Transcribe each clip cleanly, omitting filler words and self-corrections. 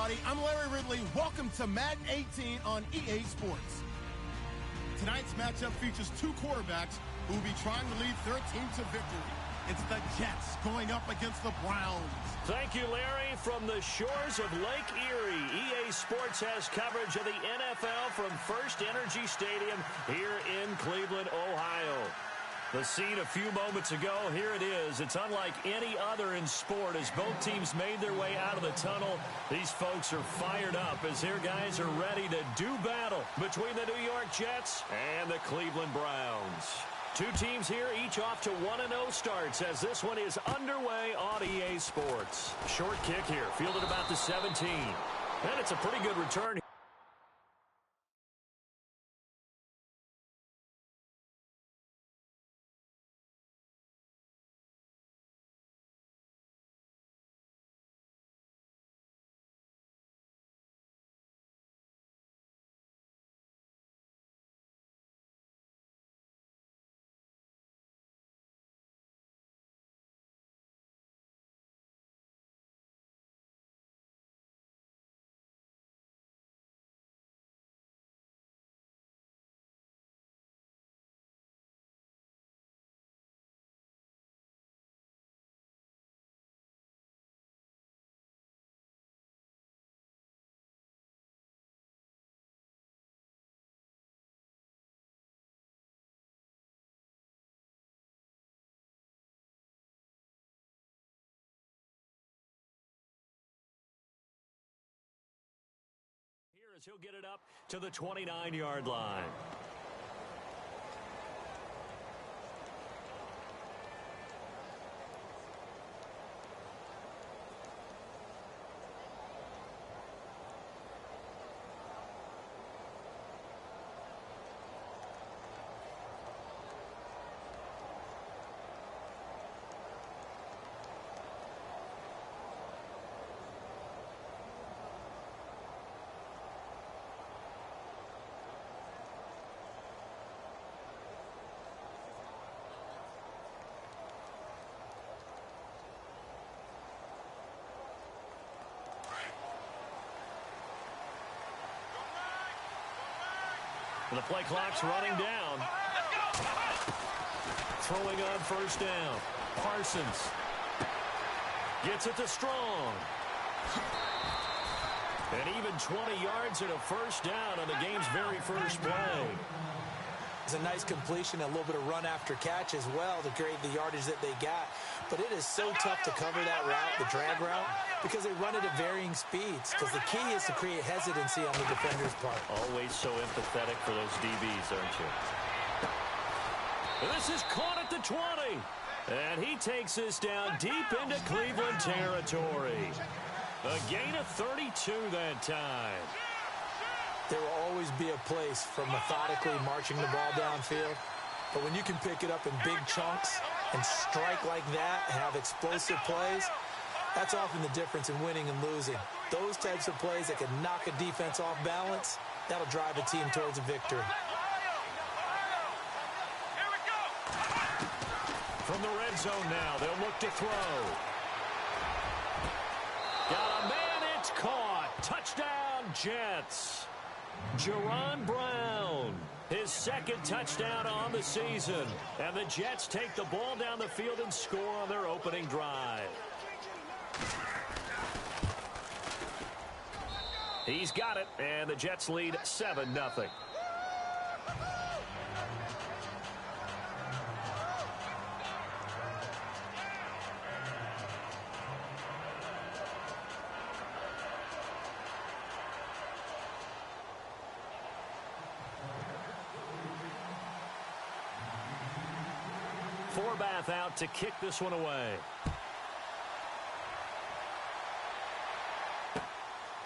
everybody. I'm Larry Ridley. Welcome to Madden 18 on EA Sports. Tonight's matchup features two quarterbacks who will be trying to lead their team to victory. It's the Jets going up against the Browns. Thank you, Larry. From the shores of Lake Erie, EA Sports has coverage of the NFL from First Energy Stadium here in Cleveland, Ohio. The scene a few moments ago, here it is. It's unlike any other in sport as both teams made their way out of the tunnel. These folks are fired up as their guys are ready to do battle between the New York Jets and the Cleveland Browns. Two teams here, each off to 1-0 starts as this one is underway on EA Sports. Short kick here, fielded about the 17. And it's a pretty good return. Here as he'll get it up to the 29-yard line. The play clock's running down. Throwing on first down. Parsons gets it to Strong. And even 20 yards and a first down on the game's very first play. It's a nice completion, a little bit of run after catch as well to create the yardage that they got. But it is so tough to cover that route, the drag route, because they run it at varying speeds. Because the key is to create hesitancy on the defender's part. Always so empathetic for those DBs, aren't you? This is caught at the 20. And he takes this down deep into Cleveland territory. A gain of 32 that time. There will always be a place for methodically marching the ball downfield. But when you can pick it up in big chunks and strike like that and have explosive plays, that's often the difference in winning and losing. Those types of plays that can knock a defense off balance, that'll drive a team towards a victory. From the red zone now, they'll look to throw. Got a man, it's caught. Touchdown, Jets. Jaron Brown, his second touchdown on the season. And the Jets take the ball down the field and score on their opening drive. He's got it, and the Jets lead 7-0. Forbath out to kick this one away.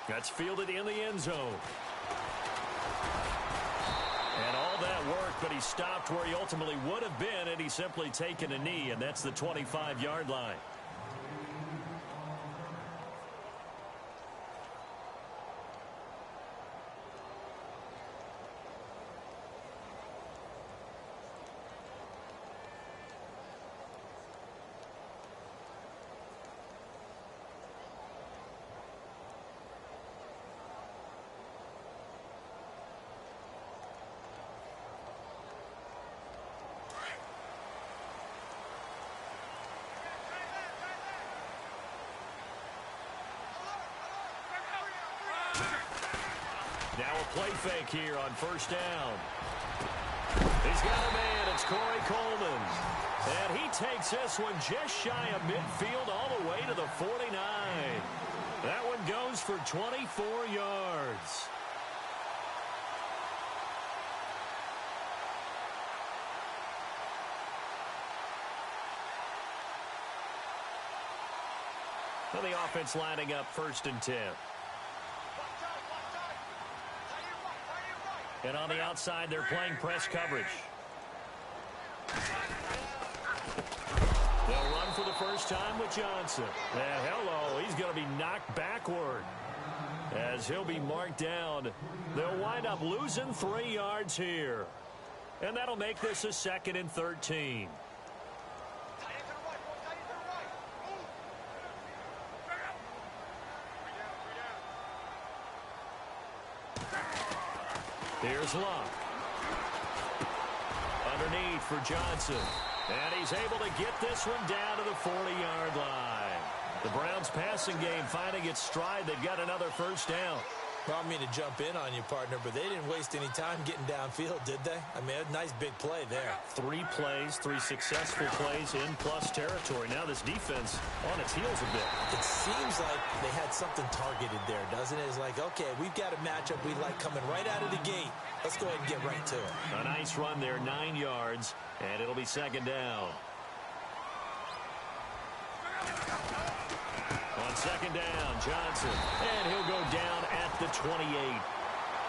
That's fielded in the end zone. And all that work, but he stopped where he ultimately would have been had he simply taken a knee, and that's the 25-yard line. Now a play fake here on first down. He's got a man. It's Corey Coleman. And he takes this one just shy of midfield all the way to the 49. That one goes for 24 yards. And the offense lining up 1st and 10. And on the outside, they're playing press coverage. They'll run for the first time with Johnson. And hello, he's going to be knocked backward as he'll be marked down. They'll wind up losing 3 yards here. And that'll make this a 2nd and 13. Here's Luck. Underneath for Johnson. And he's able to get this one down to the 40-yard line. The Browns passing game finding its stride. They've got another first down. I don't mean to jump in on you, partner, but they didn't waste any time getting downfield, did they? I mean, a nice big play there. 3 plays, 3 successful plays in plus territory. Now this defense on its heels a bit. It seems like they had something targeted there, doesn't it? It's like, okay, we've got a matchup we like coming right out of the gate. Let's go ahead and get right to it. A nice run there, 9 yards, and it'll be 2nd down. On 2nd down, Johnson, and he'll go down at the 28.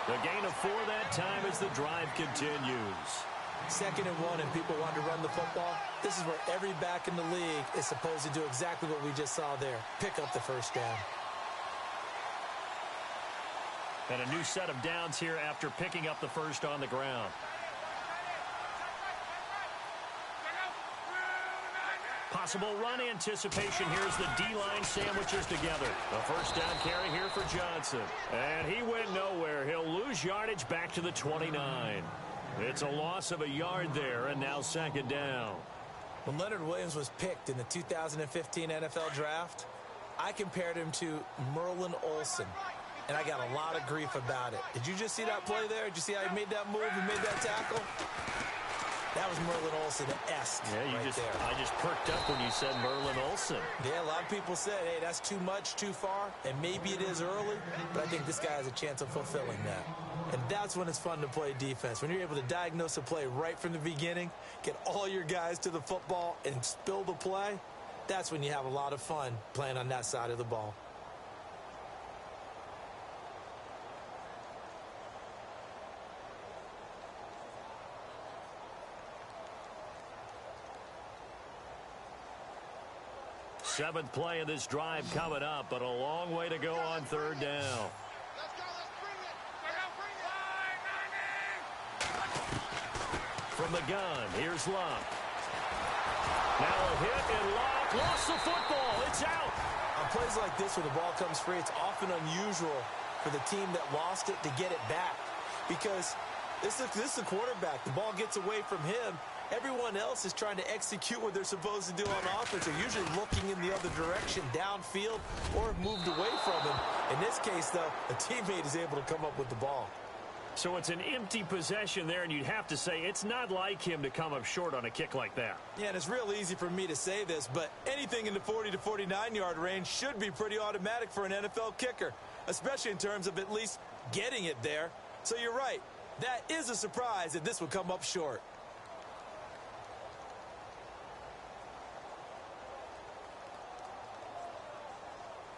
The gain of 4 that time as the drive continues. 2nd and 1, and people want to run the football. This is where every back in the league is supposed to do exactly what we just saw there. Pick up the first down. And a new set of downs here after picking up the first on the ground. Possible run anticipation. Here's the D-line sandwiches together. A first down carry here for Johnson. And he went nowhere. He'll lose yardage back to the 29. It's a loss of a yard there, and now 2nd down. When Leonard Williams was picked in the 2015 NFL Draft, I compared him to Merlin Olsen, and I got a lot of grief about it. Did you just see that play there? Did you see how he made that move and made that tackle? That was Merlin Olsen-esque. Yeah, I just perked up when you said Merlin Olsen. Yeah, a lot of people said, hey, that's too much, too far, and maybe it is early, but I think this guy has a chance of fulfilling that. And that's when it's fun to play defense. When you're able to diagnose a play right from the beginning, get all your guys to the football, and spill the play, that's when you have a lot of fun playing on that side of the ball. Seventh play of this drive coming up, but a long way to go on 3rd down. Let's go, let's bring it. From the gun, here's Luck. Now a hit, and Luck lost the football. It's out. On plays like this where the ball comes free, it's often unusual for the team that lost it to get it back. Because this is the quarterback. The ball gets away from him. Everyone else is trying to execute what they're supposed to do on offense. They're usually looking in the other direction, downfield, or moved away from him. In this case, though, a teammate is able to come up with the ball. So it's an empty possession there, and you'd have to say it's not like him to come up short on a kick like that. Yeah, and it's real easy for me to say this, but anything in the 40 to 49-yard range should be pretty automatic for an NFL kicker, especially in terms of at least getting it there. So you're right. That is a surprise that this would come up short.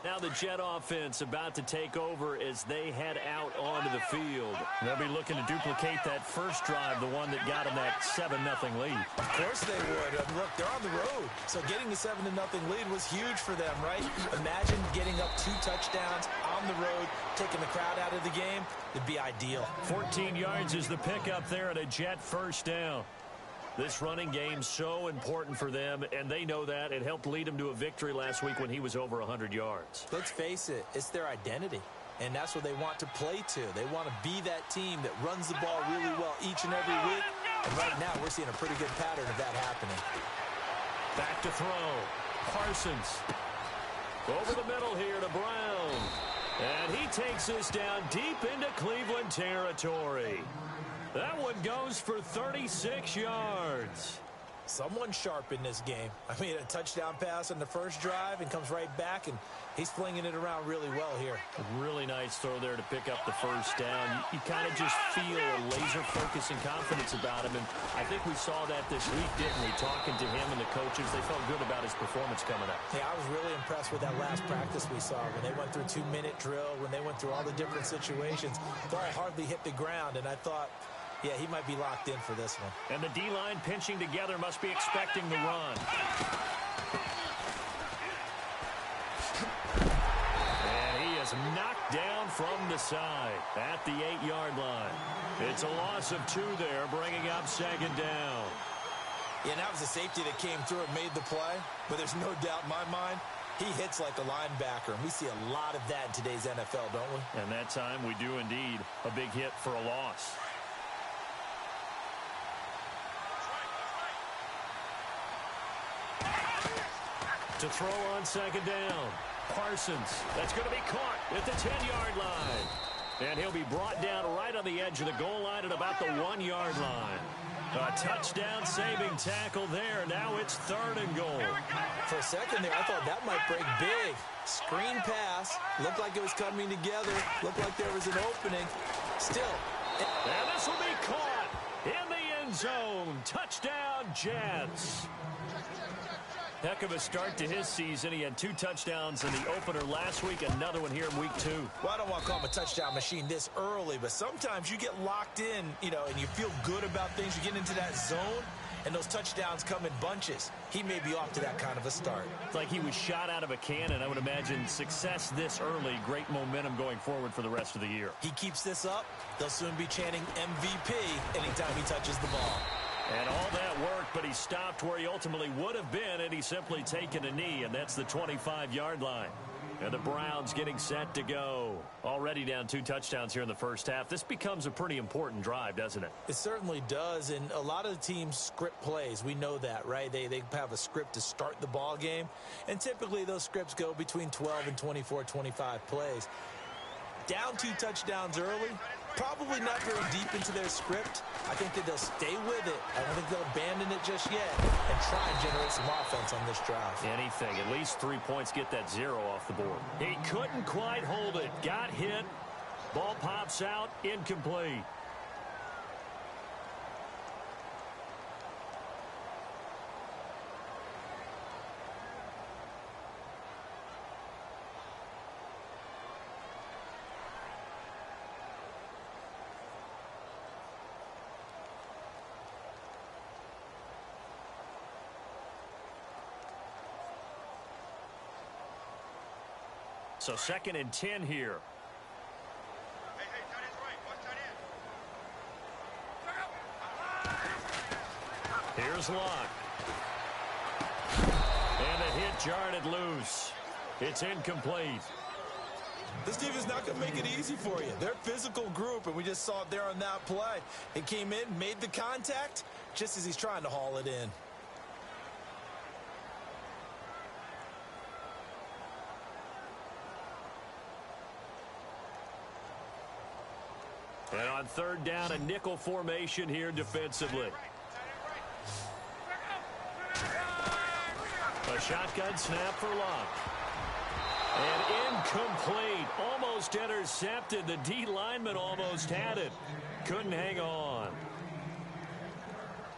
Now the Jet offense about to take over as they head out onto the field. They'll be looking to duplicate that first drive, the one that got them that 7-0 lead. Of course they would. Look, they're on the road. So getting the 7-0 lead was huge for them, right? Imagine getting up 2 touchdowns on the road, taking the crowd out of the game. It'd be ideal. 14 yards is the pickup there at a Jet first down. This running game so important for them, and they know that. It helped lead them to a victory last week when he was over 100 yards. Let's face it, it's their identity, and that's what they want to play to. They want to be that team that runs the ball really well each and every week, and right now we're seeing a pretty good pattern of that happening. Back to throw. Parsons. Over the middle here to Brown. And he takes this down deep into Cleveland territory. That one goes for 36 yards. Someone sharp in this game. I mean, a touchdown pass on the first drive and comes right back, and he's flinging it around really well here. A really nice throw there to pick up the first down. You kind of just feel a laser focus and confidence about him, and I think we saw that this week, didn't we? Talking to him and the coaches, they felt good about his performance coming up. Yeah, I was really impressed with that last practice we saw when they went through 2-minute drill, when they went through all the different situations. Ball hardly hit the ground, and I thought, yeah, he might be locked in for this one. And the D-line pinching together must be expecting the run. And he is knocked down from the side at the 8-yard line. It's a loss of 2 there, bringing up second down. Yeah, and that was the safety that came through and made the play. But there's no doubt in my mind, he hits like a linebacker. And we see a lot of that in today's NFL, don't we? And that time we do indeed. A big hit for a loss. To throw on second down. Parsons. That's going to be caught at the 10-yard line. And he'll be brought down right on the edge of the goal line at about the 1-yard line. A touchdown-saving tackle there. Now it's 3rd and goal. For a second there, I thought that might break big. Screen pass. Looked like it was coming together. Looked like there was an opening. Still. And this will be caught in the end zone. Touchdown, Jets. Heck of a start to his season. He had 2 touchdowns in the opener last week, another one here in week 2. Well, I don't want to call him a touchdown machine this early, but sometimes you get locked in, and you feel good about things. You get into that zone, and those touchdowns come in bunches. He may be off to that kind of a start. It's like he was shot out of a cannon. I would imagine success this early, great momentum going forward for the rest of the year. He keeps this up, they'll soon be chanting MVP anytime he touches the ball. And all that worked, but he stopped where he ultimately would have been, and he's simply taken a knee, and that's the 25-yard line. And the Browns getting set to go. Already down 2 touchdowns here in the first half. This becomes a pretty important drive, doesn't it? It certainly does, and a lot of the teams script plays. We know that, right? They have a script to start the ball game, and typically those scripts go between 12 and 24, 25 plays. Down 2 touchdowns early, probably not very deep into their script. I think that they'll stay with it. I don't think they'll abandon it just yet and try and generate some offense on this drive. Anything. At least 3 points, get that 0 off the board. He couldn't quite hold it. Got hit. Ball pops out. Incomplete. So 2nd and 10 here. Hey, tight end's right. Watch tight end. Here's Locke. And the hit jarred it loose. It's incomplete. This team is not going to make it easy for you. They're a physical group, and we just saw it there on that play. It came in, made the contact, just as he's trying to haul it in. And on 3rd down, a nickel formation here defensively. A shotgun snap for Locke. And incomplete. Almost intercepted. The D lineman almost had it. Couldn't hang on.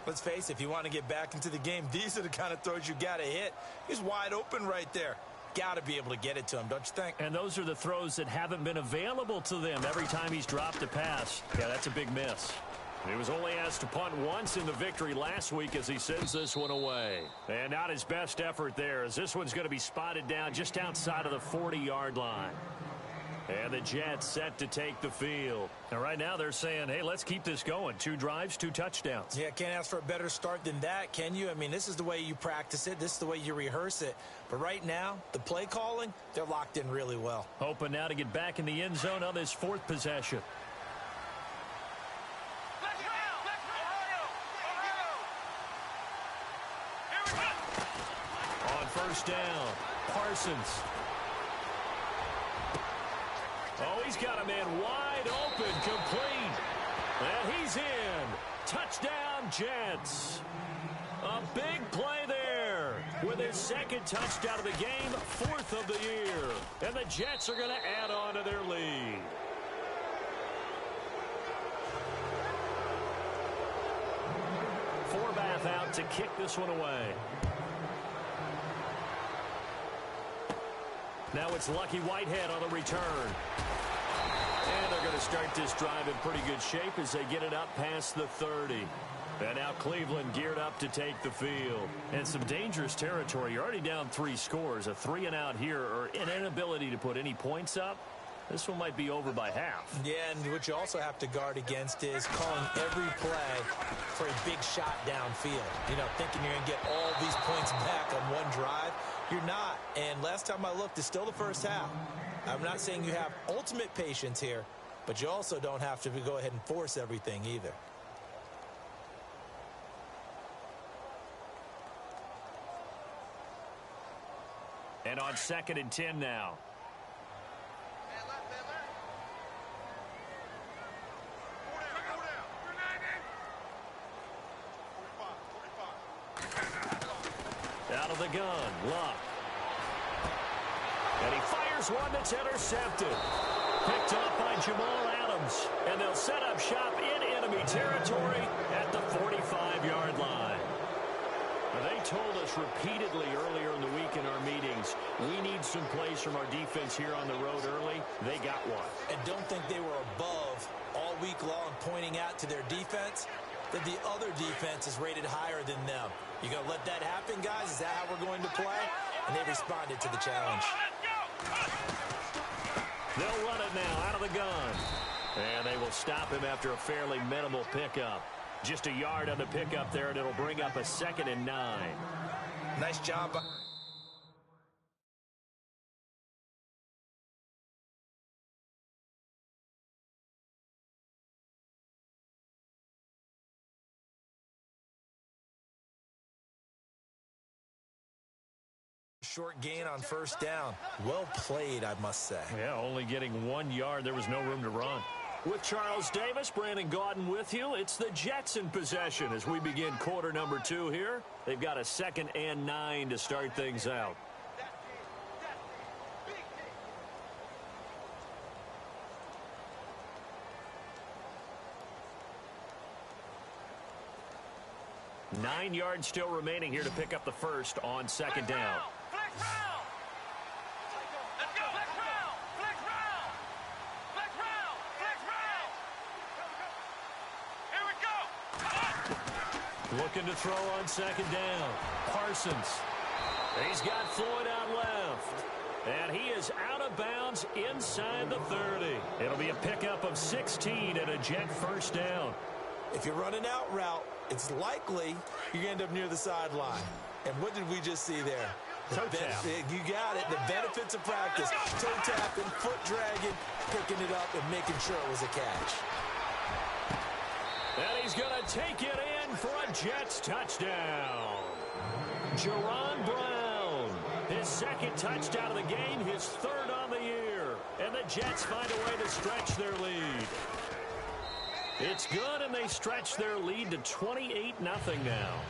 Let's face it, if you want to get back into the game, these are the kind of throws you got to hit. He's wide open right there. Got to be able to get it to him, don't you think? And those are the throws that haven't been available to them every time he's dropped a pass. Yeah, that's a big miss. He was only asked to punt once in the victory last week as he sends this one away. And not his best effort there, as this one's going to be spotted down just outside of the 40-yard line. And the Jets set to take the field. And right now they're saying, hey, let's keep this going. 2 drives, 2 touchdowns. Yeah, can't ask for a better start than that, can you? I mean, this is the way you practice it. This is the way you rehearse it. But right now, the play calling, they're locked in really well. Hoping now to get back in the end zone on this 4th possession. On 1st down, Parsons. Oh, he's got a man wide open, complete. And he's in. Touchdown, Jets. A big play there with his second touchdown of the game, 4th of the year. And the Jets are going to add on to their lead. Forbath out to kick this one away. Now it's Lucky Whitehead on the return. And they're going to start this drive in pretty good shape as they get it up past the 30. And now Cleveland geared up to take the field. And some dangerous territory. You're already down 3 scores. A 3-and-out here or an inability to put any points up. This one might be over by half. Yeah, and what you also have to guard against is calling every play for a big shot downfield. You know, thinking you're going to get all these points back on one drive. You're not. And last time I looked, it's still the first half. I'm not saying you have ultimate patience here, but you also don't have to go ahead and force everything either. And on 2nd and 10 now. Out of the gun, Luck. And he fires one that's intercepted. Picked up by Jamal Adams. And they'll set up shop in enemy territory at the 45-yard line. They told us repeatedly earlier in the week in our meetings, we need some plays from our defense here on the road early. They got one. And don't think they were above all week long pointing out to their defense that the other defense is rated higher than them. You going to let that happen, guys? Is that how we're going to play? And they responded to the challenge. They'll run it now out of the gun. And they will stop him after a fairly minimal pickup. Just a yard on the pickup there, and it'll bring up a 2nd and 9. Nice job. Short gain on first down. Well played, I must say. Yeah, only getting 1 yard. There was no room to run. With Charles Davis, Brandon Gaudin with you. It's the Jets in possession as we begin quarter number 2 here. They've got a 2nd and 9 to start things out. Nine yards still remaining here to pick up the first on 2nd down. Looking to throw on 2nd down. Parsons. He's got Floyd out left. And he is out of bounds inside the 30. It'll be a pickup of 16 and a Jet first down. If you're running out route, it's likely you're going to end up near the sideline. And what did we just see there? Toe tap. You got it. The benefits of practice. Toe tapping, foot dragging, picking it up, and making sure it was a catch. And he's going to take it in for a Jets touchdown. Jaron Brown, his 2nd touchdown of the game, his 3rd on the year. And the Jets find a way to stretch their lead. It's good, and they stretch their lead to 28-0 now.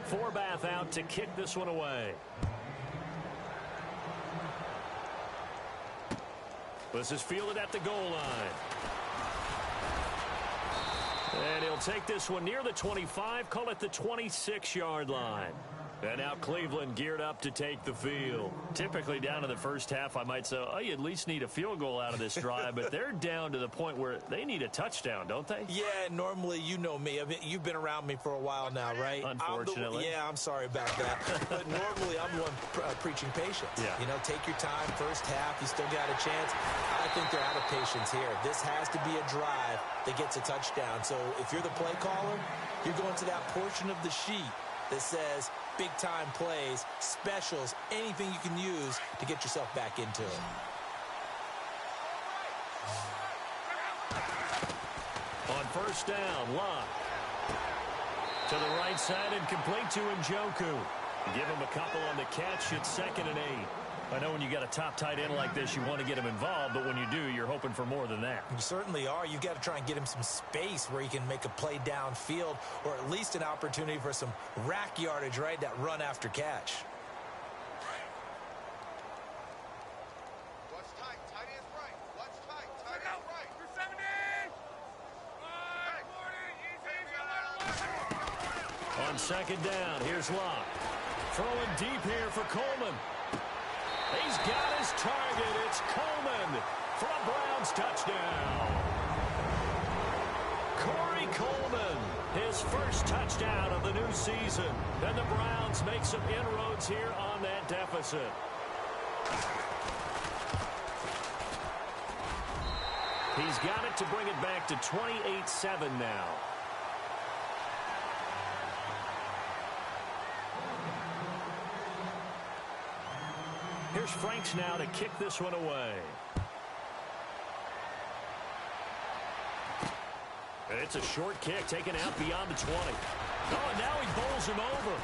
Forbath out to kick this one away. This is fielded at the goal line. And he'll take this one near the 25, call it the 26-yard line. And now Cleveland geared up to take the field. Typically down in the first half, I might say, oh, you at least need a field goal out of this drive. But they're down to the point where they need a touchdown, don't they? Yeah, normally, you know me. I mean, you've been around me for a while now, right? Unfortunately. I'm sorry about that. But normally, I'm the one preaching patience. Yeah. You know, take your time. First half, you still got a chance. I think they're out of patience here. This has to be a drive that gets a touchdown. So if you're the play caller, you're going to that portion of the sheet that says big-time plays, specials, anything you can use to get yourself back into it. On first down, Luck. To the right side and complete to Njoku. Give him a couple on the catch. It's 2nd and 8. I know when you got a top tight end like this, you want to get him involved, but when you do, you're hoping for more than that. You certainly are. You've got to try and get him some space where he can make a play downfield, or at least an opportunity for some rack yardage, right? That run after catch. What's tight? Tight end's right. What's tight? Tight end's right. You're 70. On 2nd down, here's Locke. Throwing deep here for Coleman. He's got his target. It's Coleman for a Browns touchdown. Corey Coleman, his first touchdown of the new season. And the Browns make some inroads here on that deficit. He's got it to bring it back to 28-7 now. Here's Franks now to kick this one away. And it's a short kick taken out beyond the 20. Oh, and now he bowls him over.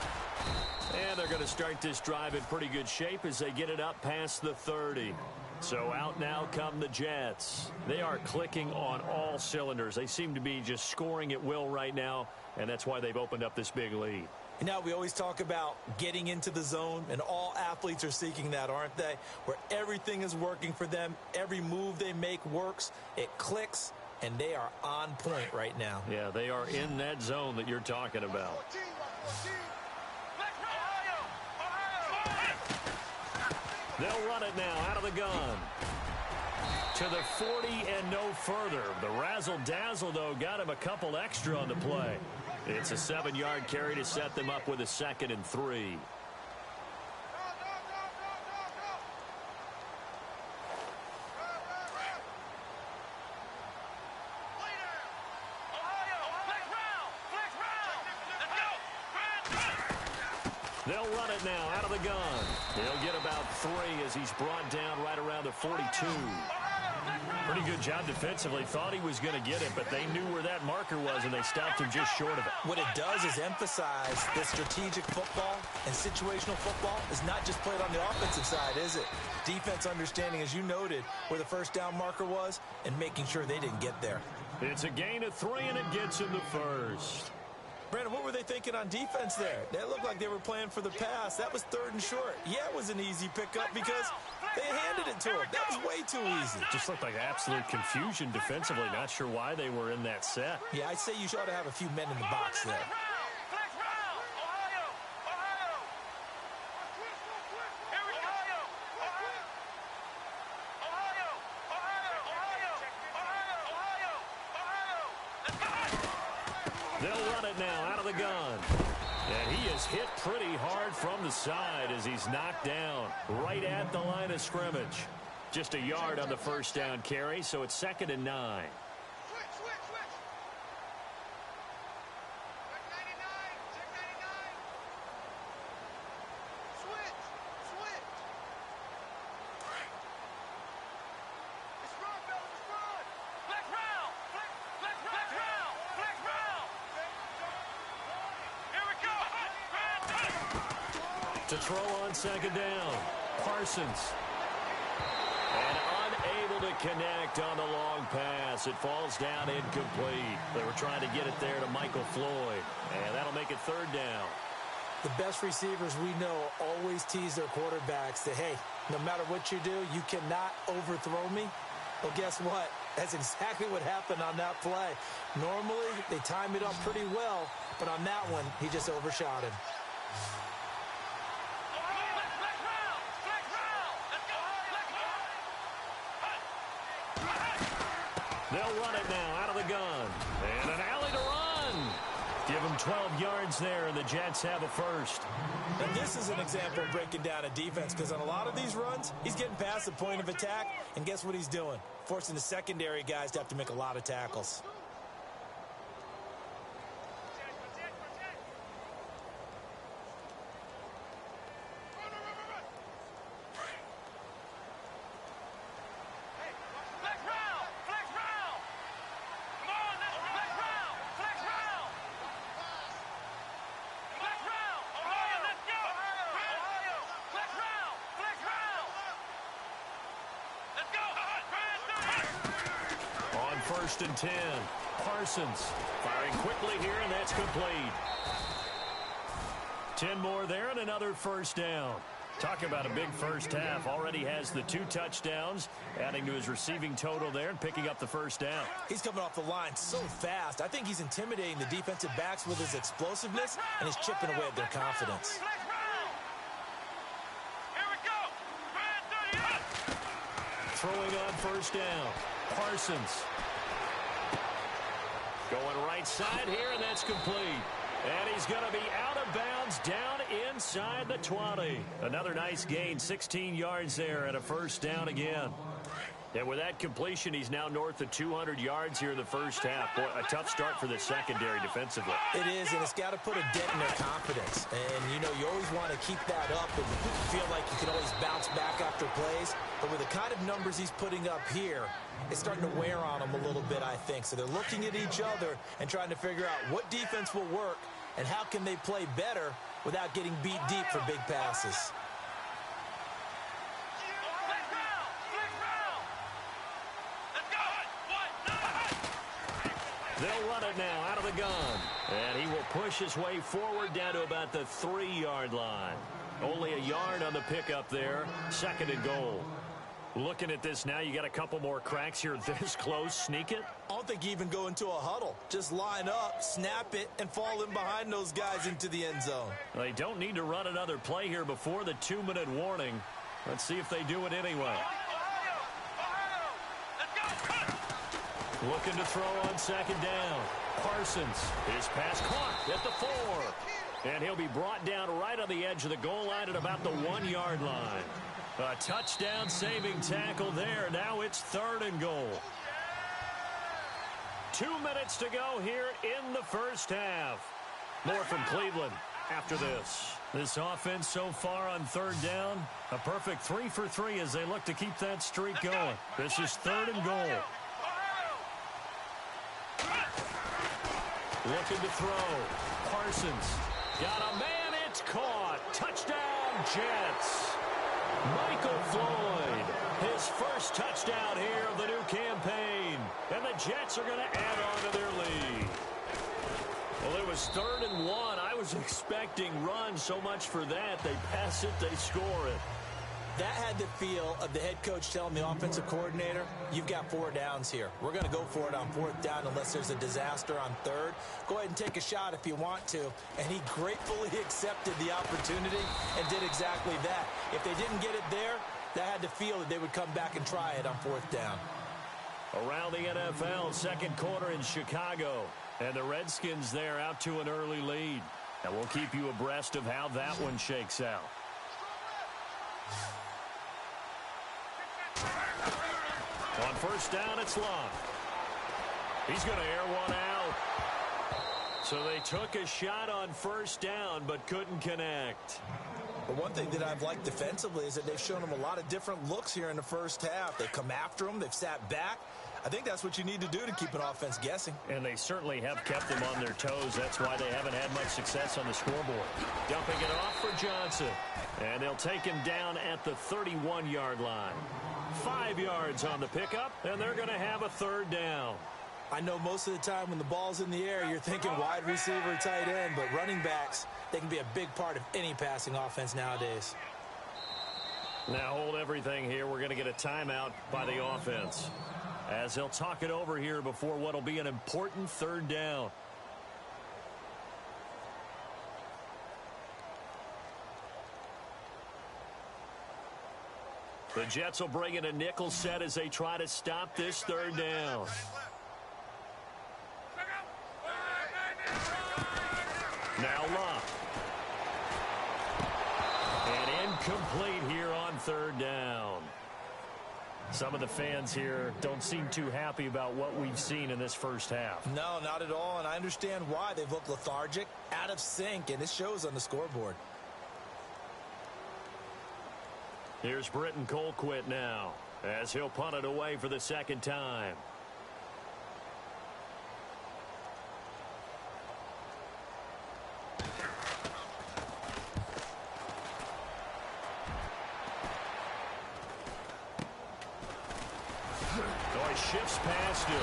And they're going to start this drive in pretty good shape as they get it up past the 30. So out now come the Jets. They are clicking on all cylinders. They seem to be just scoring at will right now, and that's why they've opened up this big lead. And now we always talk about getting into the zone, and all athletes are seeking that, aren't they? Where everything is working for them. Every move they make works. It clicks, and they are on point right now. Yeah, they are in that zone that you're talking about. They'll run it now out of the gun. To the 40 and no further. The razzle-dazzle, though, got him a couple extra on the play. It's a 7-yard carry to set them up with a 2nd and 3. They'll run it now out of the gun. He'll get about 3 as he's brought down right around the 42. Pretty good job defensively. Thought he was going to get it, but they knew where that marker was, and they stopped him just short of it. What it does is emphasize that strategic football and situational football is not just played on the offensive side, is it? Defense understanding, as you noted, where the first down marker was and making sure they didn't get there. It's a gain of 3, and it gets him the first. Brandon, what were they thinking on defense there? That looked like they were playing for the pass. That was 3rd and short. Yeah, it was an easy pickup because they handed it to him. That was way too easy. Just looked like absolute confusion defensively. Not sure why they were in that set. Yeah, I'd say you ought to have a few men in the box there. They'll run it now out of the gun. And he is hit pretty hard from the side as he's knocked down right at the line of scrimmage. Just a yard on the first down carry, so it's 2nd and 9. To throw on 2nd down, Parsons. And unable to connect on the long pass. It falls down incomplete. They were trying to get it there to Michael Floyd. And that'll make it 3rd down. The best receivers we know always tease their quarterbacks that, hey, no matter what you do, you cannot overthrow me. Well, guess what? That's exactly what happened on that play. Normally, they time it up pretty well, but on that one, he just overshot him. They'll run it now out of the gun. And an alley to run. Give him 12 yards there, and the Jets have a first. And this is an example of breaking down a defense, because on a lot of these runs, he's getting past the point of attack, and guess what he's doing? Forcing the secondary guys to have to make a lot of tackles. 1st and 10. Parsons firing quickly here, and that's complete. 10 more there and another first down. Talk about a big first half. Already has the 2 touchdowns, adding to his receiving total there and picking up the first down. He's coming off the line so fast. I think he's intimidating the defensive backs with his explosiveness, and he's chipping away at their confidence. Throwing on first down. Parsons. Going right side here, and that's complete. And he's going to be out of bounds down inside the 20. Another nice gain, 16 yards there and a first down again. And with that completion, he's now north of 200 yards here in the first half. Boy, a tough start for the secondary defensively. It is, and it's got to put a dent in their confidence. And, you know, you always want to keep that up and feel like you can always bounce back after plays. But with the kind of numbers he's putting up here, it's starting to wear on them a little bit, I think. So they're looking at each other and trying to figure out what defense will work and how can they play better without getting beat deep for big passes. They'll run it now out of the gun. And he will push his way forward down to about the 3-yard line. Only a yard on the pickup there. 2nd and goal. Looking at this now, you got a couple more cracks here this close. Sneak it? I don't think you even go into a huddle. Just line up, snap it, and fall in behind those guys into the end zone. They don't need to run another play here before the 2-minute warning. Let's see if they do it anyway. Looking to throw on 2nd down. Parsons, his pass caught at the 4. And he'll be brought down right on the edge of the goal line at about the 1-yard line. A touchdown saving tackle there. Now it's 3rd and goal. 2 minutes to go here in the first half. More from Cleveland after this. This offense so far on 3rd down, a perfect 3 for 3 as they look to keep that streak going. This is 3rd and goal. Looking to throw. Parsons got a man. It's caught. Touchdown, Jets. Michael Floyd, his first touchdown here of the new campaign. And the Jets are going to add on to their lead. Well, it was 3rd and 1. I was expecting run, so much for that. They pass it, they score it. That had the feel of the head coach telling the offensive coordinator, you've got 4 downs here. We're going to go for it on 4th down unless there's a disaster on 3rd. Go ahead and take a shot if you want to. And he gratefully accepted the opportunity and did exactly that. If they didn't get it there, that had the feel that they would come back and try it on 4th down. Around the NFL, 2nd quarter in Chicago. And the Redskins there out to an early lead. And we'll keep you abreast of how that one shakes out. On 1st down, it's Love. He's going to air one out. So they took a shot on 1st down, but couldn't connect. But one thing that I've liked defensively is that they've shown them a lot of different looks here in the first half. They've come after them. They've sat back. I think that's what you need to do to keep an offense guessing. And they certainly have kept them on their toes. That's why they haven't had much success on the scoreboard. Dumping it off for Johnson. And they'll take him down at the 31-yard line. 5 yards on the pickup, and they're going to have a 3rd down. I know most of the time when the ball's in the air, you're thinking wide receiver, tight end, but running backs, they can be a big part of any passing offense nowadays. Now hold everything here. We're going to get a timeout by the offense as they'll talk it over here before what will be an important 3rd down. The Jets will bring in a nickel set as they try to stop this 3rd down. Now Love. And incomplete here on 3rd down. Some of the fans here don't seem too happy about what we've seen in this first half. No, not at all, and I understand why. They've looked lethargic, out of sync, and it shows on the scoreboard. Here's Britton Colquitt now as he'll punt it away for the 2nd time. Oh, he shifts past him.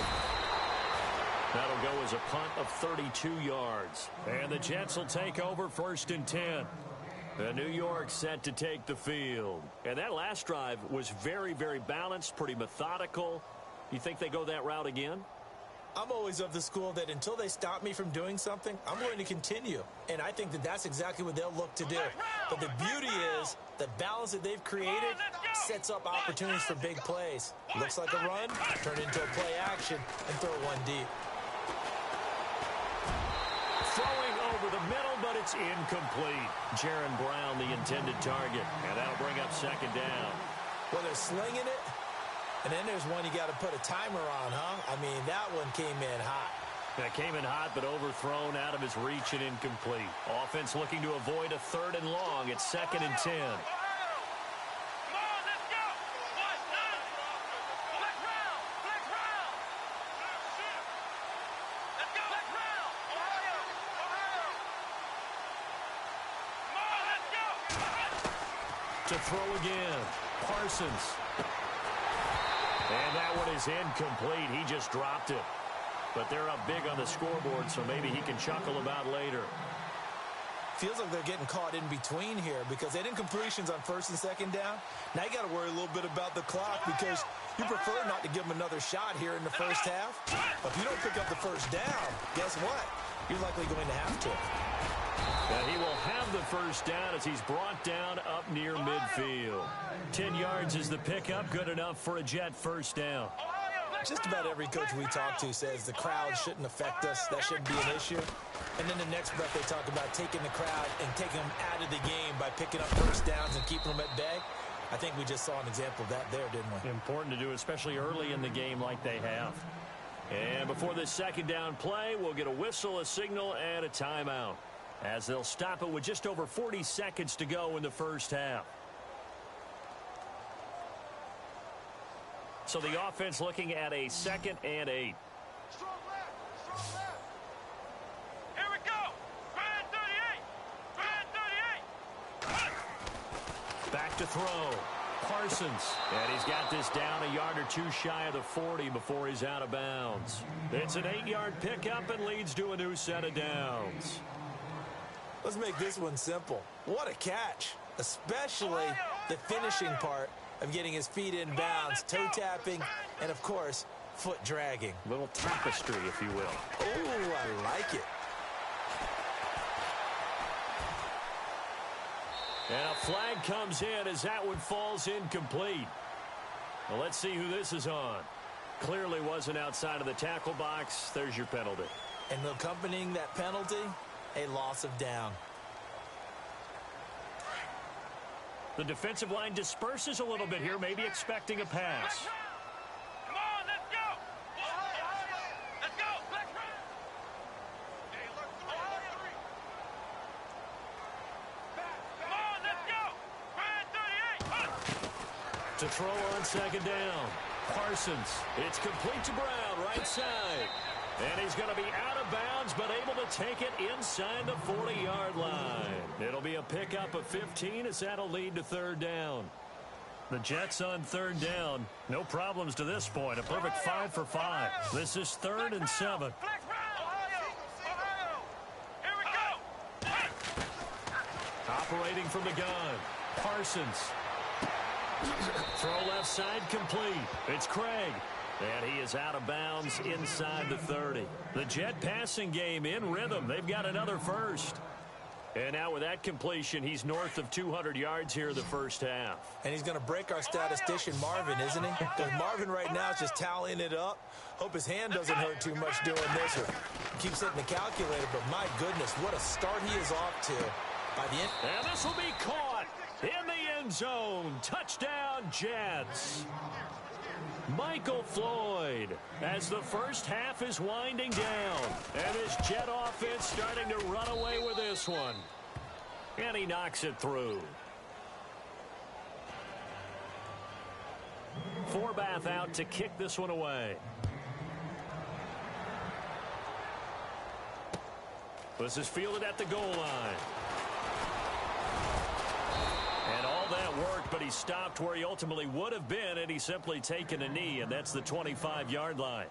That'll go as a punt of 32 yards. And the Jets will take over 1st and 10. The New York set to take the field. And that last drive was very, very balanced, pretty methodical. You think they go that route again? I'm always of the school that until they stop me from doing something, I'm going to continue. And I think that that's exactly what they'll look to do. But the beauty is the balance that they've created sets up opportunities for big plays. Looks like a run, turn into a play action, and throw one deep. Throwing over the middle, but it's incomplete. Jaron Brown, the intended target. And that'll bring up 2nd down. Well, they're slinging it. And then there's one you got to put a timer on, huh? I mean, that one came in hot. That came in hot, but overthrown out of his reach and incomplete. Offense looking to avoid a 3rd and long. It's 2nd and 10. To throw again. Parsons. And that one is incomplete. He just dropped it. But they're up big on the scoreboard, so maybe he can chuckle about later. Feels like they're getting caught in between here because they didn't completions on 1st and 2nd down. Now you got to worry a little bit about the clock because you prefer not to give them another shot here in the 1st half. But if you don't pick up the 1st down, guess what? You're likely going to have to. And he will have the 1st down as he's brought down up near midfield. 10 yards is the pickup, good enough for a Jet 1st down. Just about every coach we talk to says the crowd shouldn't affect us. That shouldn't be an issue. And then the next breath they talk about taking the crowd and taking them out of the game by picking up 1st downs and keeping them at bay. I think we just saw an example of that there, didn't we? Important to do, especially early in the game like they have. And before this 2nd down play, we'll get a whistle, a signal, and a timeout, as they'll stop it with just over 40 seconds to go in the 1st half. So the offense looking at a 2nd and 8. Strong left. Strong left. Here we go. Grand 38. Grand 38. Back to throw. Parsons. And he's got this down a yard or two shy of the 40 before he's out of bounds. It's an 8-yard pickup and leads to a new set of downs. Let's make this one simple. What a catch, especially the finishing part of getting his feet in bounds, toe tapping, and of course, foot dragging. Little tapestry, if you will. Oh, I like it. And a flag comes in as that one falls incomplete. Well, let's see who this is on. Clearly wasn't outside of the tackle box. There's your penalty. And accompanying that penalty, a loss of down. The defensive line disperses a little bit here, maybe expecting a pass. Come on, let's go. Let's go. Let's run. Hey, look three. Come on, let's go. Grand 38. To throw on 2nd down. Parsons. It's complete to Brown, right side. And he's going to be out of bounds, but able to take it inside the 40-yard line. It'll be a pickup of 15 as that'll lead to 3rd down. The Jets on 3rd down. No problems to this point. A perfect 5 for 5. This is 3rd and 7. Flex round. Ohio. Here we go. Operating from the gun. Parsons. Throw left side complete. It's Craig. And he is out of bounds inside the 30. The Jet passing game in rhythm. They've got another 1st. And now with that completion, he's north of 200 yards here in the 1st half. And he's going to break our statistician Marvin, isn't he? Because Marvin right now is just tallying it up. Hope his hand doesn't hurt too much doing this. Or keeps hitting the calculator, but my goodness, what a start he is off to. By the end. And this will be caught in the end zone. Touchdown, Jets. Michael Floyd as the 1st half is winding down. And this Jet offense starting to run away with this one. And he knocks it through. Forbath out to kick this one away. This is fielded at the goal line. And all that worked, but he stopped where he ultimately would have been, and he's simply taken a knee, and that's the 25-yard line.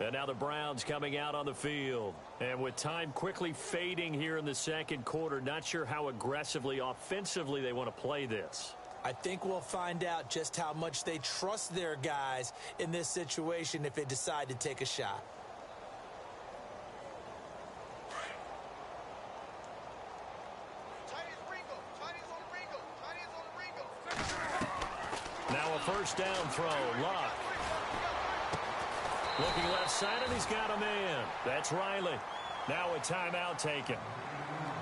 And now the Browns coming out on the field. And with time quickly fading here in the second quarter, not sure how aggressively, offensively they want to play this. I think we'll find out just how much they trust their guys in this situation if they decide to take a shot. Now a first down throw. Luck. Looking left side, and he's got a man. That's Riley. Now a timeout taken.